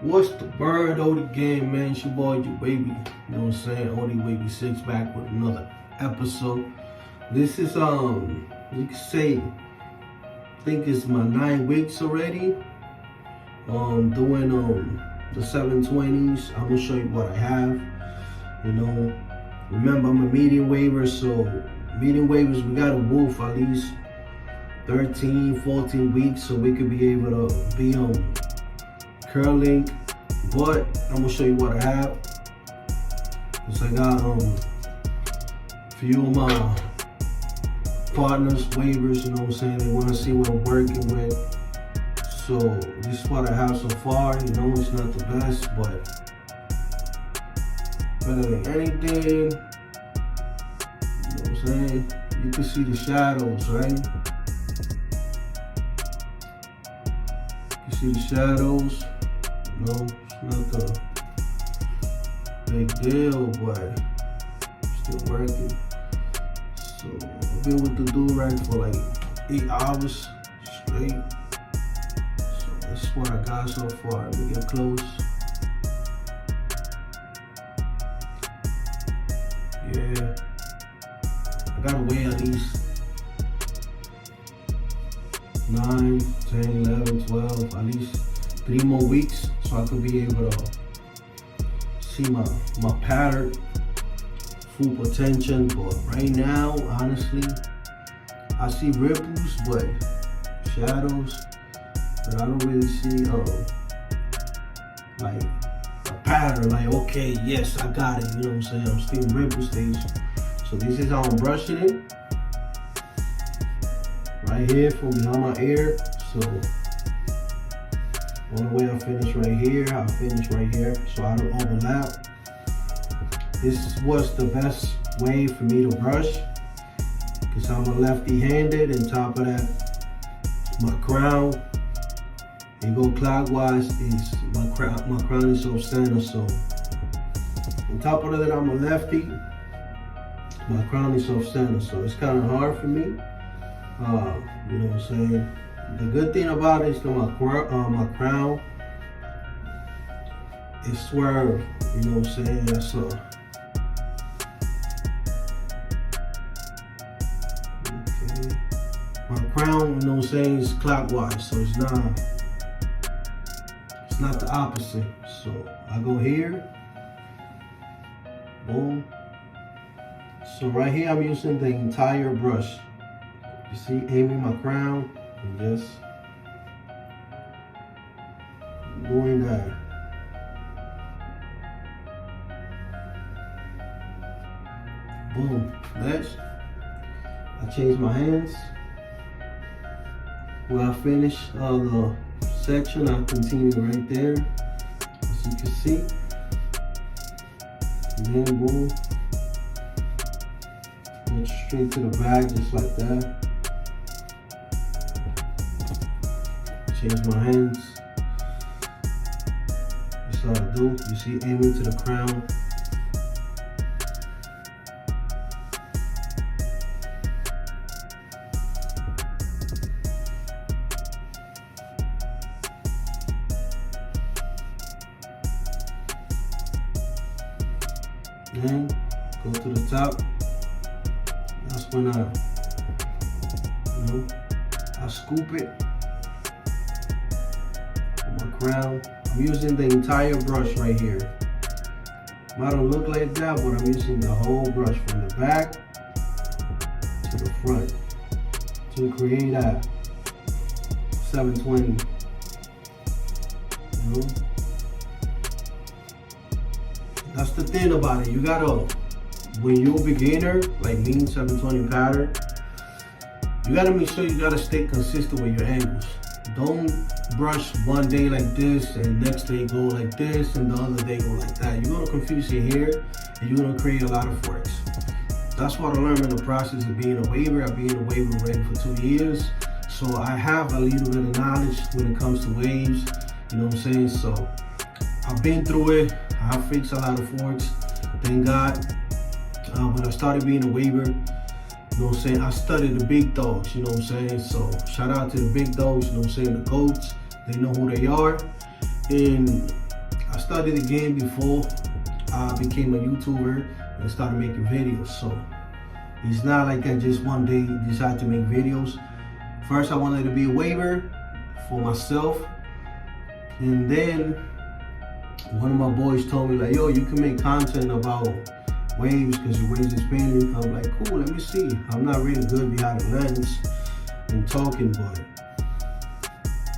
What's the bird, Odie gang, man? It's your boy, your baby. You know what I'm saying? Odie Baby 6 back with another episode. This is, you can say, I think it's my 9 weeks already. Doing, the 720s. I'm gonna show you what I have. You know, remember I'm a medium waiver, so medium waivers, we gotta woo for at least 13, 14 weeks so we could be able to be on curling. But I'm gonna show you what I have. Cause I got a few of my partners, waivers, you know what I'm saying? They wanna see what I'm working with. So this is what I have so far. You know, it's not the best, but better than anything. You know what I'm saying? You can see the shadows, right? You see the shadows. You know, it's not the big deal, but still working. So I've been with the do-rag for like 8 hours straight. So that's what I got so far. Let me get close. Yeah, I gotta wait at least 9, 10, 11, 12, at least 3 more weeks so I could be able to see my pattern, full potential. But right now, honestly, I see ripples, but shadows, but I don't really see like a pattern, like, okay, yes, I got it, you know what I'm saying? I'm still in ripple stage. So this is how I'm brushing it. Right here from behind my ear. So one way I finish right here, I finish right here, so I don't overlap. This was the best way for me to brush, because I'm a lefty-handed, and top of that, my crown, and go clockwise, is my crown is off center. So on top of that, I'm a lefty, my crown is off center, so it's kind of hard for me. You know what I'm saying? The good thing about it is that my crown is swerved. You know what I'm saying? That's okay. My crown, you know what I'm saying, is clockwise, so it's not the opposite. So I go here, boom. So right here, I'm using the entire brush. You see, aiming my crown and just doing that. Boom. Next, I change my hands. When I finish the section, I continue right there, as you can see. And then boom, go straight to the back, just like that. Change my hands. That's all I do. You see, aiming to the crown. Then go to the top. That's when I scoop it. Crown. I'm using the entire brush right here. Might don't look like that, but I'm using the whole brush from the back to the front to create that 720. You know? That's the thing about it. You gotta, when you're a beginner, like me, 720 pattern, you gotta make sure you gotta stay consistent with your angles. Don't brush one day like this and next day go like this and the other day go like that. You're gonna confuse your hair and you're gonna create a lot of forks. That's what I learned in the process of being a waiver. I've been a waiver already for 2 years. So I have a little bit of knowledge when it comes to waves, you know what I'm saying? So I've been through it. I've fixed a lot of forks, thank God. When I started being a waiver, you know what I'm saying, I studied the big dogs, you know what I'm saying? So shout out to the big dogs, you know what I'm saying, the GOATs. They know who they are. And studied the game before I became a YouTuber and started making videos. So it's not like I just one day decided to make videos. First, I wanted to be a waiver for myself. And then one of my boys told me, like, yo, you can make content about waves because your waves is painting. I'm like, cool, let me see. I'm not really good behind the lens and talking, but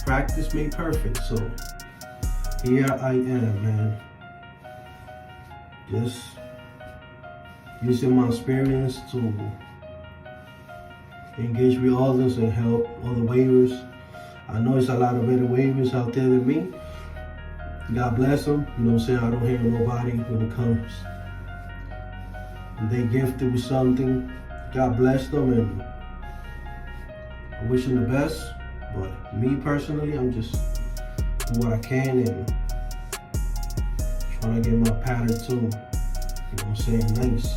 practice made perfect. So here I am, man. Just using my experience to engage with others and help other waivers. I know there's a lot of better waivers out there than me. God bless them. You know what I'm saying? I don't hear nobody when it comes. They gifted with something. God bless them, and I wish them the best. But me personally, I'm just doing what I can and trying to get my pattern too. You know what I'm saying? Nice.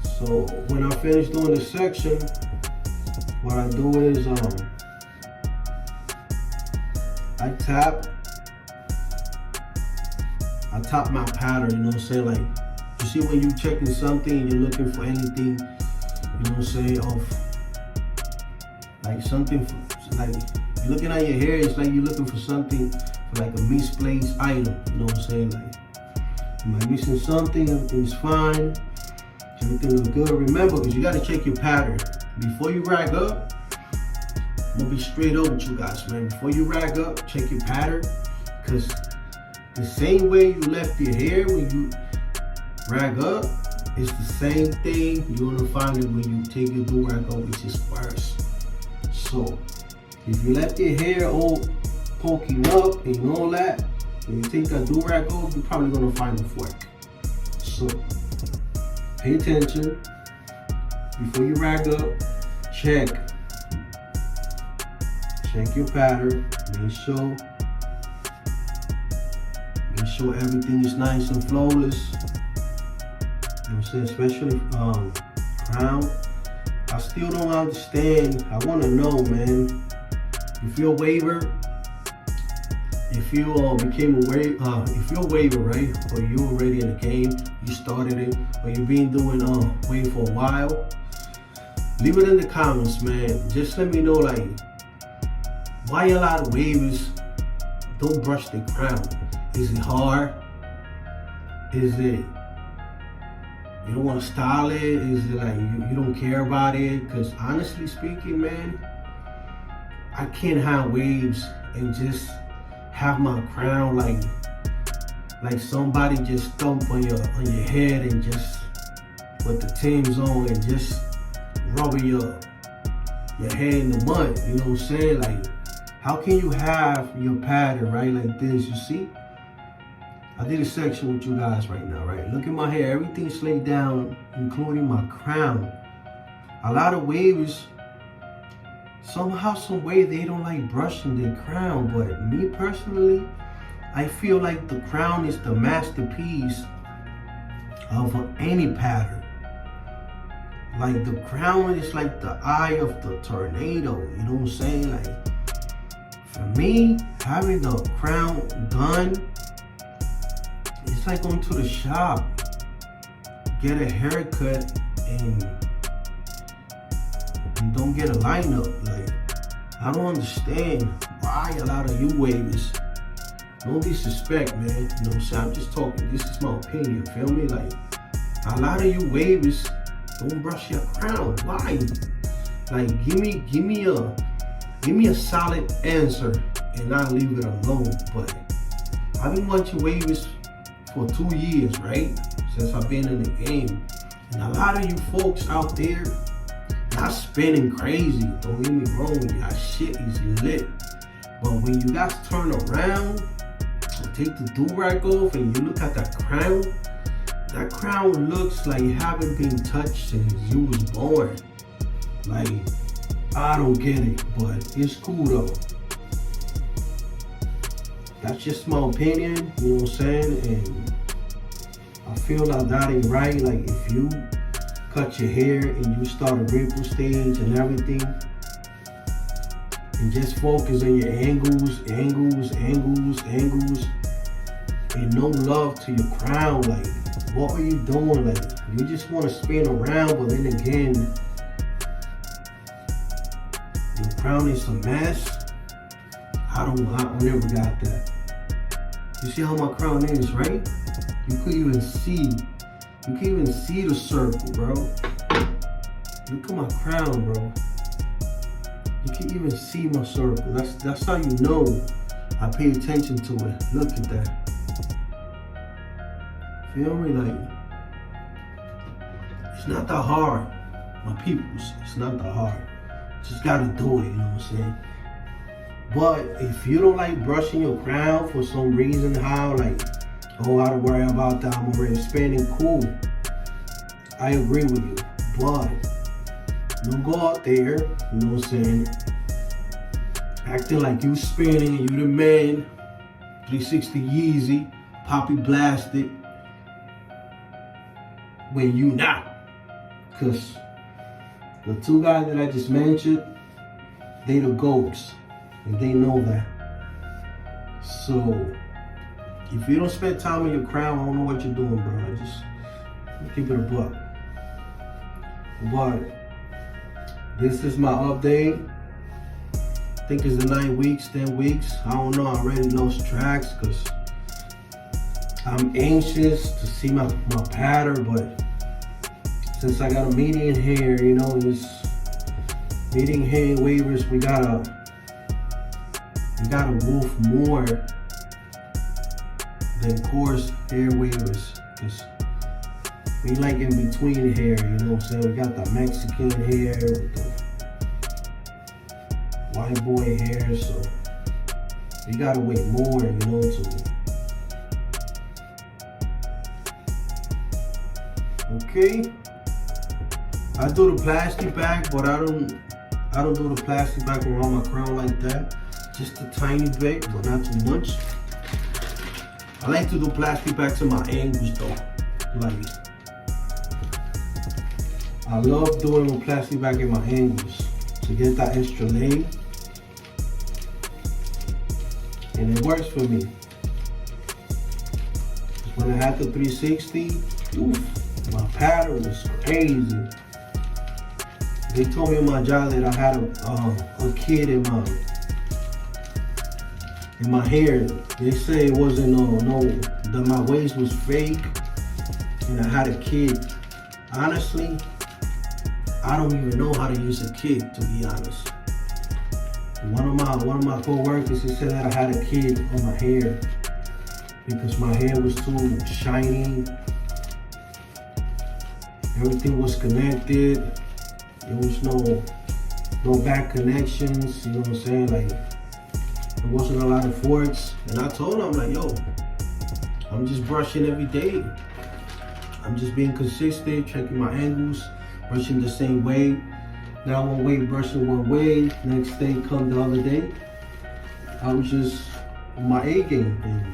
So when I finish doing this section, what I do is I tap my pattern, you know what I'm saying? Like, you see when you checking something and you're looking for anything, you know what I'm saying, of like something, like you're looking at your hair, it's like you're looking for something, for like a misplaced item, you know what I'm saying? Like, am I missing something? Everything's fine. Everything looks good. Remember, because you got to check your pattern. Before you rag up, I'm going to be straight up with you guys, man. Before you rag up, check your pattern. Because the same way you left your hair when you rag up, it's the same thing you're going to find it when you take your do-rag up, which is worse. So, if you left your hair all poking up and all that, when you take that do-rag off, you're probably going to find a fork. So, pay attention. Before you rag up, check your pattern. Make sure everything is nice and flawless. You know what I'm saying? Especially crown. I still don't understand. I want to know, man. If you're a waiver, if you became a waiver, if you're a waiver, right, or you're already in the game, you started it, or you've been doing wave for a while, leave it in the comments, man. Just let me know, like, why a lot of waivers don't brush their crown. Is it hard? Is it you don't want to style it? Is it like you don't care about it? Because honestly speaking, man, I can't have waves and just have my crown like somebody just stomp on your head and just with the Tim's on and just rubbing your head in the mud. You know what I'm saying? Like, how can you have your pattern right like this? You see, I did a section with you guys right now, right? Look at my hair, everything's laid down, including my crown. A lot of waves, somehow, some way, they don't like brushing their crown. But me personally, I feel like the crown is the masterpiece of any pattern. Like, the crown is like the eye of the tornado, you know what I'm saying? Like, for me, having the crown done, it's like going to the shop, get a haircut, and don't get a lineup. Like, I don't understand why a lot of you waivers, no disrespect, man, you know what I'm saying? I'm just talking, this is my opinion, feel me? Like, a lot of you waivers don't brush your crown. Why? Like, give me a solid answer and I'll leave it alone. But I've been watching waivers for 2 years, right? Since I've been in the game. And a lot of you folks out there, y'all spinning crazy. Don't get me wrong, y'all shit is lit. But when you guys turn around and take the do-rag off and you look at that crown looks like it haven't been touched since you was born. Like, I don't get it, but it's cool though. That's just my opinion, you know what I'm saying? And I feel like that ain't right. Like, if you cut your hair and you start a ripple stage and everything, and just focus on your angles, angles and no love to your crown. Like, what are you doing? Like, you just want to spin around, but then again, your crown is a mess. I never got that. You see how my crown is, right? You can even see the circle, bro. Look at my crown, bro. You can even see my circle. That's how you know I pay attention to it. Look at that. Feel me? Like, it's not that hard, my peoples. It's not that hard. Just gotta do it, you know what I'm saying? But if you don't like brushing your crown for some reason, how, like, oh, I don't worry about that, I'm already spinning, cool. I agree with you. But don't go out there, you know what I'm saying, acting like you spinning and you the man, 360 Yeezy, Poppy blasted, when you not. Cause the two guys that I just mentioned, they the GOATs. And they know that. So, if you don't spend time on your crown, I don't know what you're doing, bro. Just keep it a buck. But this is my update. I think it's the 9 weeks, 10 weeks. I don't know. I already lost tracks because I'm anxious to see my pattern. But since I got a median hair, you know, this median hair waivers, we gotta wolf more than coarse hair waivers. Cause we like in between hair, you know what I'm saying? We got the Mexican hair with the white boy hair, so we gotta wait more, you know, okay. I do the plastic back, but I don't do the plastic back around my crown like that. Just a tiny bit, but not too much. I like to do plastic backs in my angles though. Like, I love doing a plastic back in my angles to get that extra lay. And it works for me. When I had the 360, oof, my pattern was crazy. They told me in my job that I had a kid in my hair. They say it wasn't that my waist was fake and I had a kid. Honestly, I don't even know how to use a kid, to be honest. One of my co-workers, he said that I had a kid on my hair because my hair was too shiny. Everything was connected. There was no back connections, you know what I'm saying? Like, there wasn't a lot of forks. And I told him, like, yo, I'm just brushing every day. I'm just being consistent, checking my angles, brushing the same way. Now one way, brushing one way. Next day come the other day. I was just on my A game, baby.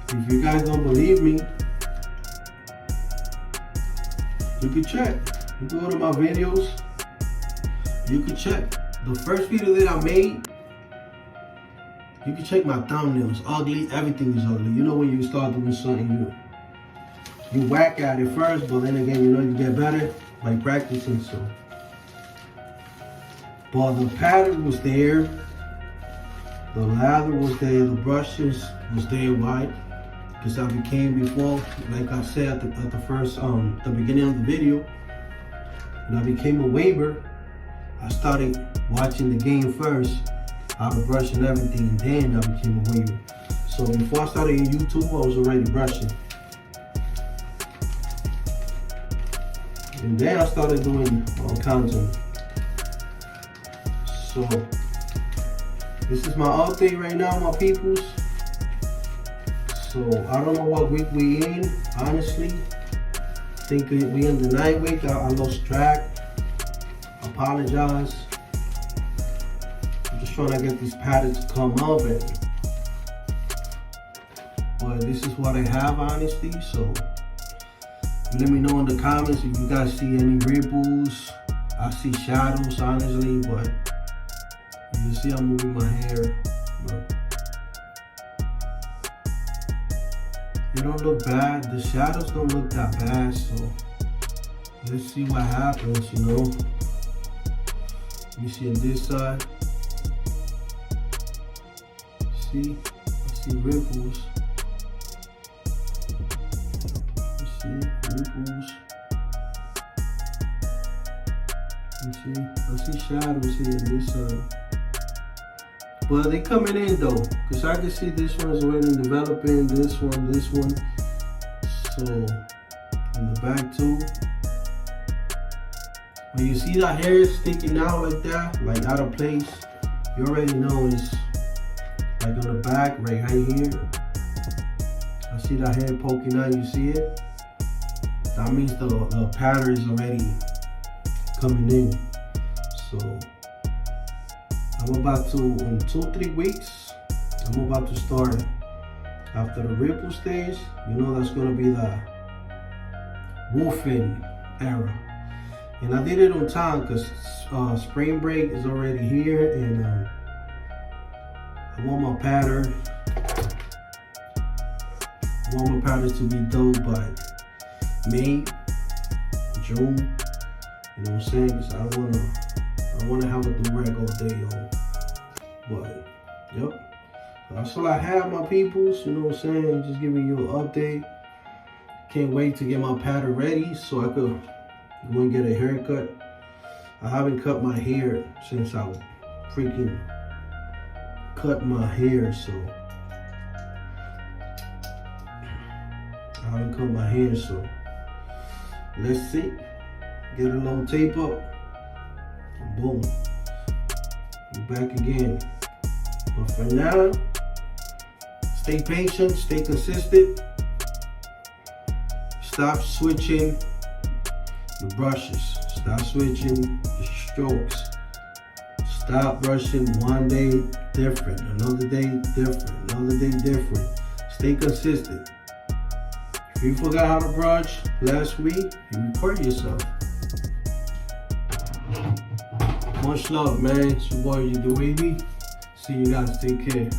If you guys don't believe me, you can check. You can go to my videos. You can check. The first video that I made, you can check my thumbnails. Ugly, everything is ugly. You know when you start doing something, you whack at it first, but then again, you know you get better by practicing. So, but the pattern was there, the lather was there, the brushes was there. Why? Because I became before, like I said at the first, the beginning of the video, when I became a waiver, I started watching the game first, how to brush and everything, and then I became a waiver. So before I started in YouTube, I was already brushing. And then I started doing content. So this is my update right now, my peoples. So I don't know what week we in, honestly. I think we in the 9th week. I lost track. Apologize. I'm just trying to get these patterns to come up, but this is what I have, honestly. So let me know in the comments if you guys see any ripples. I see shadows, honestly, but you see I'm moving my hair Look. They don't look bad. The shadows don't look that bad, so let's see what happens, you know. You see on this side. See? I see ripples. You see ripples. You see? I see shadows here on this side. But they coming in though, because I can see this one's already developing, this one. So, in the back too. When you see that hair sticking out like that, like out of place, you already know it's like on the back, right here. I see that hair poking out, you see it? That means the pattern is already coming in. So, I'm about to, in 2-3 weeks, I'm about to start after the ripple stage. You know that's gonna be the wolfing era. And I did it on time because spring break is already here, and I want my pattern. I want my patterns to be done by May, June. You know what I'm saying? Because I wanna have a do-rag all day, yo. But, yep. That's all I have, my peoples. You know what I'm saying? Just giving you an update. Can't wait to get my pattern ready so I could go and get a haircut. I haven't cut my hair since I freaking cut my hair, so I haven't cut my hair, so let's see. Get a little tape up. Boom. We're back again. But for now, stay patient, stay consistent. Stop switching the brushes. Stop switching the strokes. Stop brushing one day different, another day different, another day different. Stay consistent. If you forgot how to brush last week, you record yourself. Much love, man. It's your boy, You The Wavy. See you guys. Take care.